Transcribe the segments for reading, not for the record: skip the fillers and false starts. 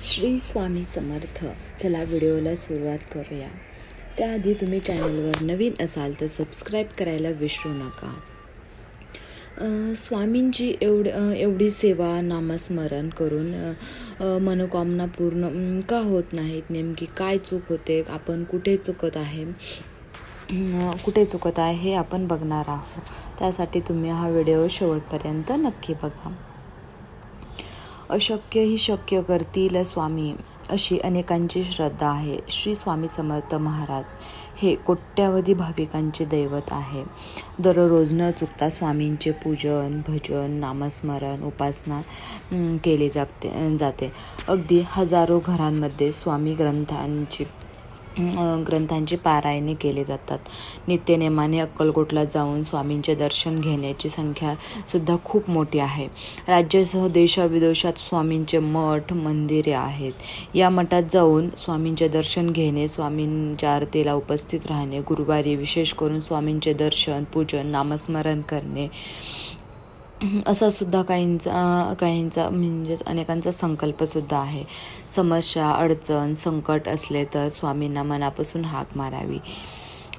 श्री स्वामी समर्थ. चला व्हिडिओला सुरुवात करूया. त्याआधी तुम्ही चॅनलवर नवीन असाल तर सबस्क्राईब करायला विसरू नका. स्वामींची एवढी सेवा नामस्मरण करून मनोकामना पूर्ण का होत नाहीत? नेमकी काय चूक होते? आपण कुठे चुकत आहे हे आपण बघणार आहोत. त्यासाठी तुम्ही हा व्हिडिओ शेवटपर्यंत नक्की बघा. अशक्य ही शक्य करतील स्वामी, अशी अनेकांची श्रद्धा आहे. श्री स्वामी समर्थ महाराज हे कोट्यावधी भाविकांचे दैवत आहे. दररोज न चुकता स्वामींचे पूजन, भजन, नामस्मरण, उपासना केली जाते. अगदी हजारो घरांमध्ये स्वामी ग्रंथांची पारायणे केली जातात. नित्यनेमाने अक्कलकोटला जाऊन स्वामींचे दर्शन घेण्याची संख्या सुद्धा खूप मोठी आहे. राज्यासह देशाविदेशात स्वामींचे मठ, मंदिरे आहेत. या मठात जाऊन स्वामींचे दर्शन घेणे, स्वामींच्या आरतीला उपस्थित राहणे, गुरुवारी विशेष करून स्वामींचे दर्शन, पूजन, नामस्मरण करणे असा सुद्धा काहींचा म्हणजेच अनेकांचा संकल्प सुद्धा आहे. समस्या, अडचण, संकट असले तर स्वामींना मनापासून हाक मारावी.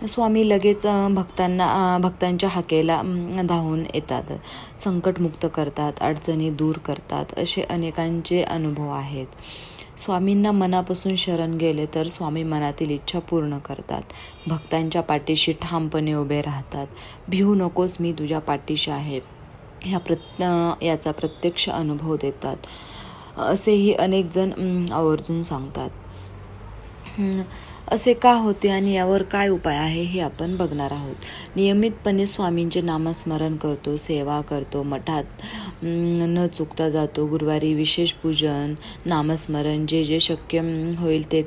स्वामी लगेच भक्तांच्या हाकेला धावून येतात, संकटमुक्त करतात, अडचणी दूर करतात, असे अनेकांचे अनुभव आहेत. स्वामींना मनापासून शरण गेले तर स्वामी मनातील इच्छा पूर्ण करतात. भक्तांच्या पाठीशी ठामपणे उभे राहतात. भिवू नकोस, मी तुझ्या पाठीशी आहे, याचा प्रत्यक्ष अनुभव देतात, असेही अनेक जण आवर्जून सांगतात. असे का होते आणि यावर काय उपाय आहे हे आपण बघणार आहोत. नियमितपणे स्वामींचे नामस्मरण करतो, सेवा करतो, मठात न चुकता जातो, गुरुवारी विशेष पूजन, नामस्मरण जे शक्य होईल ते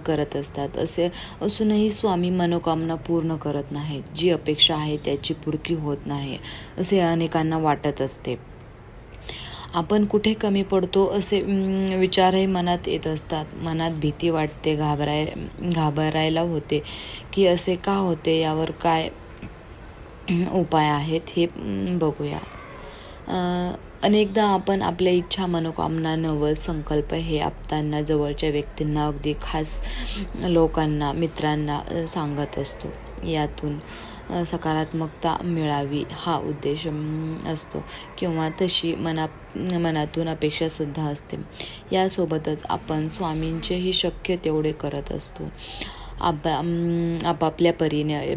करत असतात. असे असूनही स्वामी मनोकामना पूर्ण करत नाहीत. जी अपेक्षा आहे त्याची पूर्ती होत नाही असे अनेकांना वाटत असते. आपण कुठे कमी पडतो असे विचारही मनात येत असतात. मनात भीती वाटते, घाबरायला होते की असे का होते, यावर काय उपाय आहेत हे बघूया. अनेकदा आपण आपल्या इच्छा, मनोकामना, नवस संकल्प हे आप्तांना, जवळच्या व्यक्तींना, अगदी खास लोकांना, मित्रांना सांगत असतो. यातून सकारात्मकता मिळावी हा उद्देश असतो किंवा तशी मनातून अपेक्षा सुद्धा असते. यासोबतच आपण स्वामींचेही शक्य तेवढे करत असतो. आपापल्या परीने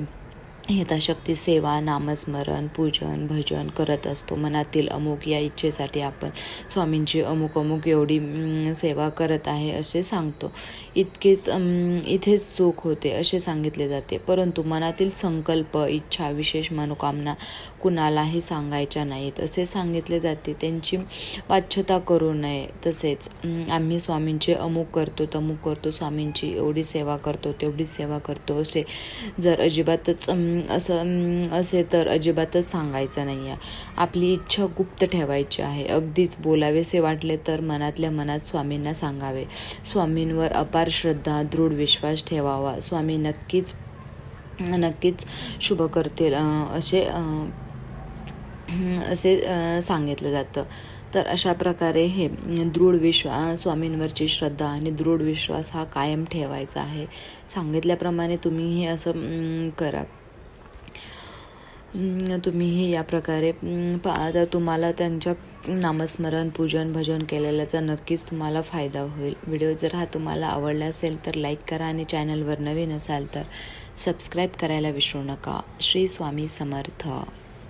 यथाशक्ती सेवा, नामस्मरण, पूजन, भजन करत असतो. मनातील अमुक या इच्छेसाठी आपण स्वामींची अमुक एवढी सेवा करत आहे असे सांगतो. इथेच चूक होते असे सांगितले जाते. परंतु मनातील संकल्प, इच्छा, विशेष मनोकामना कुणालाही सांगायच्या नाहीत असे सांगितले जाते. त्यांची वाच्यता करू नये. तसेच आम्ही स्वामींचे अमुक करतो, तमुक करतो, स्वामींची एवढी सेवा करतो, तेवढी सेवा करतो असे जर अजिबातच असे तर अजिबातच सांगायचं नाही आहे. आपली इच्छा गुप्त ठेवायची आहे. अगदीच बोलावेसे वाटले तर मनातल्या मनात स्वामींना सांगावे. स्वामींवर अपार श्रद्धा, दृढ विश्वास ठेवावा. स्वामी नक्कीच शुभ करतील असे सांगितलं जातं. तर अशा प्रकारे हे दृढ विश्वास, स्वामींवरची श्रद्धा आणि दृढ विश्वास हा कायम ठेवायचा आहे. सांगितल्याप्रमाणे तुम्ही हे असं करा. तुम्ही हे या प्रकारे तर तुम्हाला त्यांच्या नामस्मरण, पूजन, भजन केलेल्याचा नक्कीच तुम्हाला फायदा होईल. व्हिडिओ जर हा तुम्हाला आवडला असेल तर लाईक करा आणि चॅनलवर नवीन असाल तर सबस्क्राईब करायला विसरू नका. श्री स्वामी समर्थ.